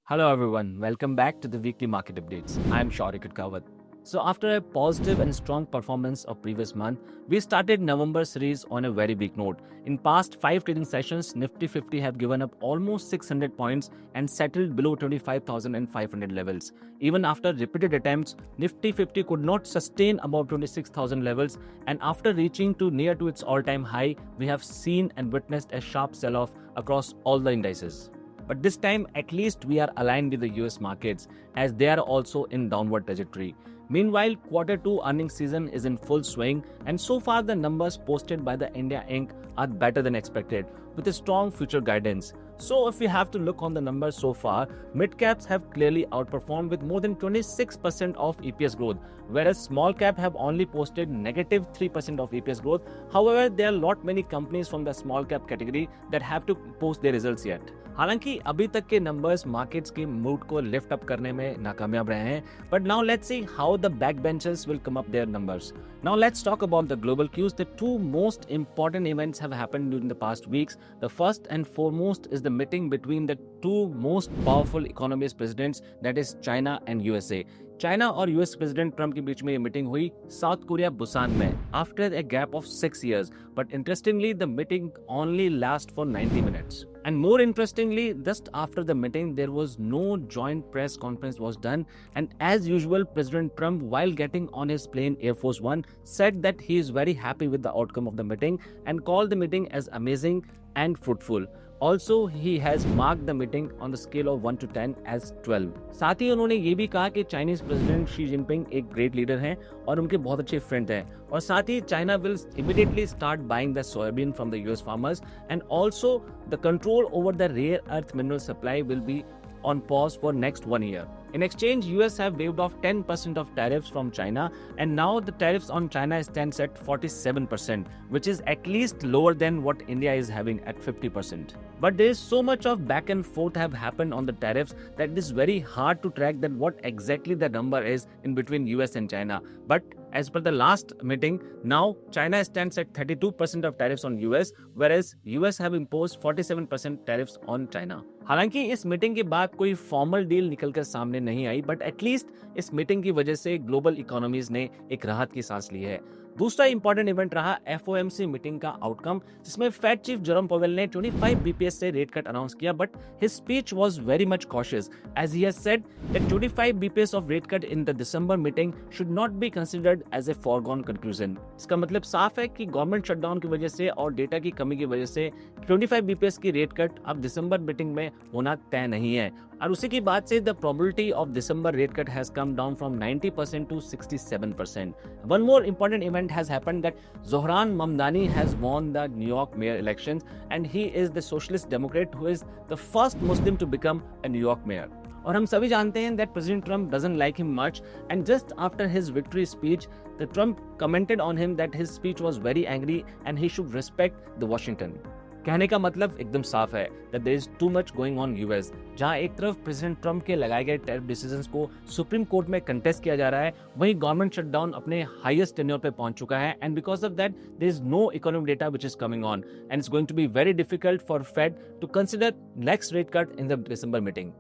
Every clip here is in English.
Hello everyone, welcome back to the weekly market updates. I'm Shaurik Kawat. So after a positive and strong performance of previous month, we started November series on a very big note. In past 5 trading sessions, Nifty 50 have given up almost 600 points and settled below 25,500 levels. Even after repeated attempts, Nifty 50 could not sustain above 26,000 levels, and after reaching to near to its all-time high, we have seen and witnessed a sharp sell-off across all the indices. But this time, at least we are aligned with the US markets as they are also in downward trajectory. Meanwhile, Q2 earnings season is in full swing, and so far the numbers posted by the India Inc. are better than expected, with a strong future guidance. So if we have to look on the numbers so far, mid caps have clearly outperformed with more than 26% of EPS growth, whereas small cap have only posted negative 3% of EPS growth. However, there are lot many companies from the small cap category that have to post their results yet. हालांकि अभी तक के numbers markets के mood को lift up करने में नाकामयाब रहे हैं, but now let's see how the back benchers will come up their numbers. Now let's talk about the global cues. The two most important events have happened during the past weeks. The first and foremost is the meeting between the two most powerful economist presidents, that is China and USA. China और US president Trump के बीच में ये meeting हुई south Korea Busan में after a gap of 6 years. But interestingly, the meeting only lasted for 90 minutes. And more interestingly, just after the meeting, there was no joint press conference was done. And as usual, President Trump, while getting on his plane Air Force One, said that he is very happy with the outcome of the meeting and called the meeting as amazing and fruitful. Also, he has marked the meeting on the scale of 1 to 10 as 12. साथ ही उन्होंने ये भी कहा कि Chinese president Xi Jinping एक great leader हैं और उनके बहुत अच्छे फ्रेंड हैं, और साथ ही China will immediately start buying the soybean from the US farmers, and also the control over the rare earth mineral supply will be on pause for next 1 year. In exchange, US have waived off 10% of tariffs from China, and now the tariffs on China stands at 47%, which is at least lower than what India is having at 50%. But there is so much of back and forth have happened on the tariffs that it is very hard to track that what exactly the number is in between US and China. But as per the last meeting, now China stands at 32% of tariffs on US, whereas US have imposed 47% tariffs on China. हालांकि इस meeting के बाद कोई formal deal निकलकर सामने नहीं आई, but at least इस meeting की वजह से ग्लोबल इकोनॉमीज ने एक राहत की सांस ली है. दूसरा इंपॉर्टेंट इवेंट रहा FOMC मीटिंग का आउटकम, जिसमें फेड चीफ जेरोम पावेल ने 25 BPS से रेट कट अनाउंस किया, but his speech was very much cautious as he has said that 25 BPS of rate cut in the December meeting should not be considered as a foregone conclusion. इसका मतलब साफ है कि government shutdown की वजह से और डेटा की कमी की वजह से 25 BPS की रेट कट अब दिसंबर मीटिंग में होना तय नहीं है, और उसी की बात से the probability of December rate cut has come down from 90% to 67%. One more important event has happened that Zohran Mamdani has won the New York mayor elections, and he is the socialist democrat who is the first Muslim to become a New York mayor. और हम सभी जानते हैं that President Trump doesn't like him much, and just after his victory speech, the Trump commented on him that his speech was very angry and he should respect the Washington. कहने का मतलब एकदम साफ है that there is too much going on US, जहां एक तरफ president Trump के लगाए गए टैरिफ डिसीजंस को सुप्रीम कोर्ट में कंटेस्ट किया जा रहा है, वहीं गवर्नमेंट शटडाउन अपने हाईएस्ट टेन्योर पे पहुंच चुका है, and because of that there is no economic data which is coming on, and it's going to be very difficult for Fed to consider next rate cut in the December meeting.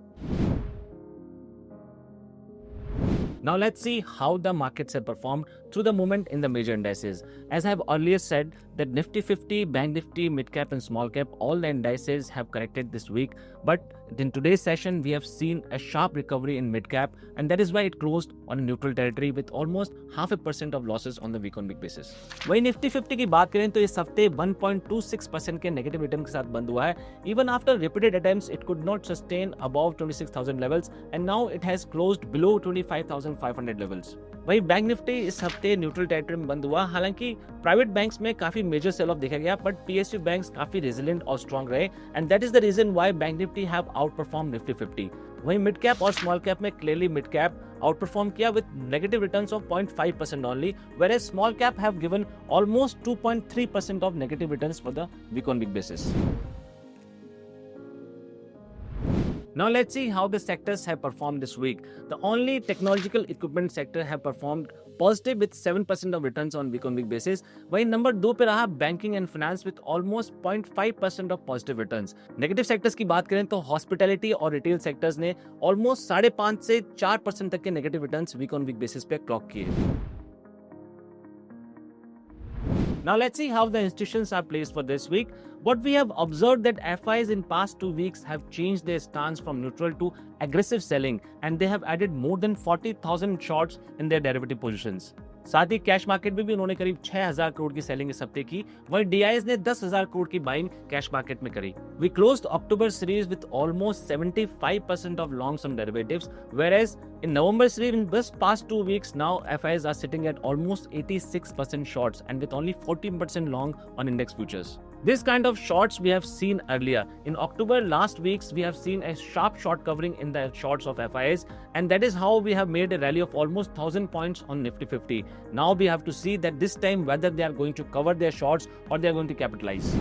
Now let's see how the markets have performed through the movement in the major indices. As I have earlier said that Nifty 50, Bank Nifty, Mid Cap and Small Cap, all the indices have corrected this week. But in today's session, we have seen a sharp recovery in Mid Cap, and that is why it closed on a neutral territory with almost 0.5% of losses on the week on week basis. वही Nifty 50 की बात करें तो इस हफ्ते 1.26% के negative return के साथ बंद हुआ है. Even after repeated attempts, it could not sustain above 26,000 levels, and now it has closed below 25,500 levels. वही बैंक निफ्टी इस हफ्ते न्यूट्रल टेरिटरी में बंद हुआ. हालांकि प्राइवेट बैंक्स में काफी मेजर सेल ऑफ देखा गया, बट PSU बैंक्स काफी रेजिलिएंट और स्ट्रांग रहे, and that is the reason why bank Nifty have outperform Nifty 50. वहीं मिड कैप और स्मॉल कैप में क्लियरली मिड कैप आउटपरफॉर्म किया with negative returns of 0.5% only, whereas small cap have given almost 2.3% of negative returns for the week on week basis. Now let's see how the sectors have performed this week. The only technological equipment sector have performed positive with 7% of returns on week basis. वहीं number 2 पे रहा banking and finance with almost 0.5% of positive returns. Negative sectors की बात करें तो hospitality और retail sectors ने almost 5.5 से 4% तक के नेगेटिव रिटर्न्स वीक बेसिस पे क्लॉक किए। Now let's see how the institutions are placed for this week. What we have observed that FIs in past 2 weeks have changed their stance from neutral to aggressive selling, and they have added more than 40,000 shorts in their derivative positions. साथ ही cash market में भी उन्होंने करीब 6,000 करोड़ की selling इस हफ्ते की। वहीं डीआईएस ने 10,000 करोड़ की बाइंग कैश मार्केट में करी। We closed October series with almost 75% of long-term derivatives, whereas in November series in just past 2 weeks now FIs are sitting at almost 86% shorts and with only 14% long on index futures. This kind of shorts we have seen earlier. In October last weeks, we have seen a sharp short covering in the shorts of FIs, and that is how we have made a rally of almost 1,000 points on Nifty 50. Now we have to see that this time whether they are going to cover their shorts or they are going to capitalize.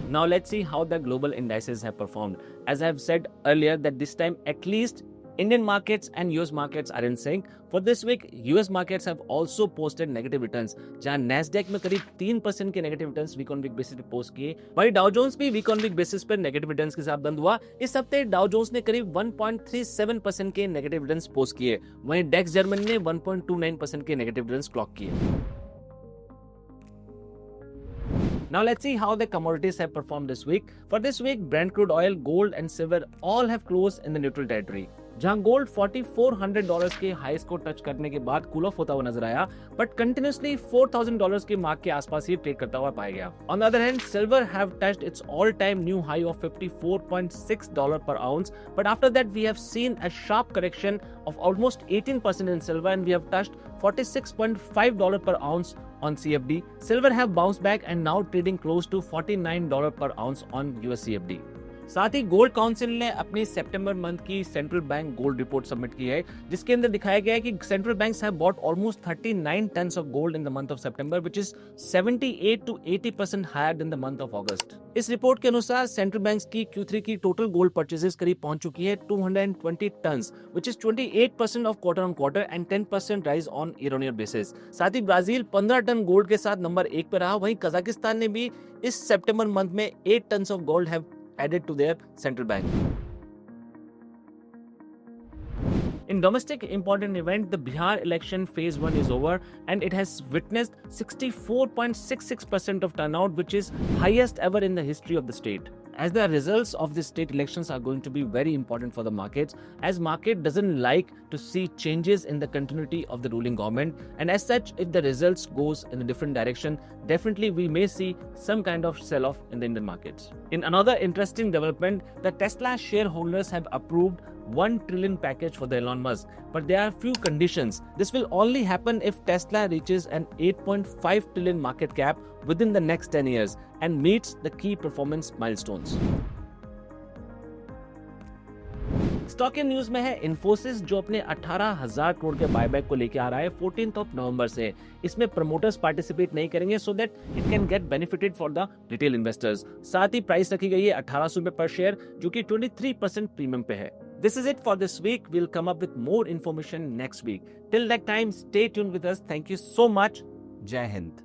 Now let's see how the global indices have performed. As I have said earlier that this time at least Indian markets and US markets are in sync. For this week, US markets have also posted negative returns, जहां Nasdaq में करीब 3% के negative returns week on week basis पे post किए। वहीं Dow Jones भी week on week basis पर negative returns के साथ बंद हुआ। इस हफ्ते डाउ जोन्स ने करीब 1.37% के नेगेटिव रिटर्न्स पोस्ट किए। वहीं डेक्स जर्मनी ने 1.29% के नेगेटिव रिटर्न्स क्लॉक किए। Now let's see how the commodities have performed this week. For this week, Brent crude oil, gold and silver all have closed in the neutral territory. जहां gold $4,400 के हाईस को touch करने के बाद cool off होता हुआ नजर आया, बट कंटिन्यूसली $4,000 के मार्क के आसपास ही ट्रेड करता हुआ पाया गया। On the other hand, silver have touched it's all time new high of $54.6 per ounce, but after that we have seen a sharp correction of almost 18% in silver and we have touched $46.5 per ounce on CFD. Silver have bounced back and now trading close to $49 per ounce on US CFD. साथ ही gold council ने अपनी September month की central bank gold report submit की है, जिसके अंदर दिखाया गया है कि central banks have bought almost 39 tons of gold in the month of September, which is 78 to 80% higher than the month of August. इस रिपोर्ट के अनुसार सेंट्रल बैंक्स की Q3 की टोटल गोल्ड परचेजेस करीब पहुंच चुकी है 220 tons, which is 28% of quarter on quarter and 10% rise on year on year basis. साथ ही ब्राजील 15 टन गोल्ड के साथ नंबर 1 पे रहा। वहीं कजाकिस्तान ने भी इस सितंबर मंथ में 8 turns of gold have added to their central bank. In domestic important event, the Bihar election phase 1 is over and it has witnessed 64.66% of turnout, which is highest ever in the history of the state. As the results of the state elections are going to be very important for the markets, as market doesn't like to see changes in the continuity of the ruling government, and as such, if the results goes in a different direction, definitely we may see some kind of sell-off in the Indian markets. In another interesting development, the Tesla shareholders have approved $1 trillion package for the Elon Musk, but there are few conditions. This will only happen if Tesla reaches an $8.5 trillion market cap within the next 10 years and meets the key performance milestones. Stock in news में है इन्फोसिस, जो अपने 18,000 करोड़ के buyback को लेके आ रहा है 14 नवंबर से। इसमें प्रमोटर्स पार्टिसिपेट नहीं करेंगे so that it can get benefited for the retail investors. साथ ही प्राइस रखी गई है 1,800 रुपए पर शेयर, जो कि 23% प्रीमियम पे है। This is it for this week. We'll come up with more information next week. Till that time, stay tuned with us. Thank you so much. Jai Hind.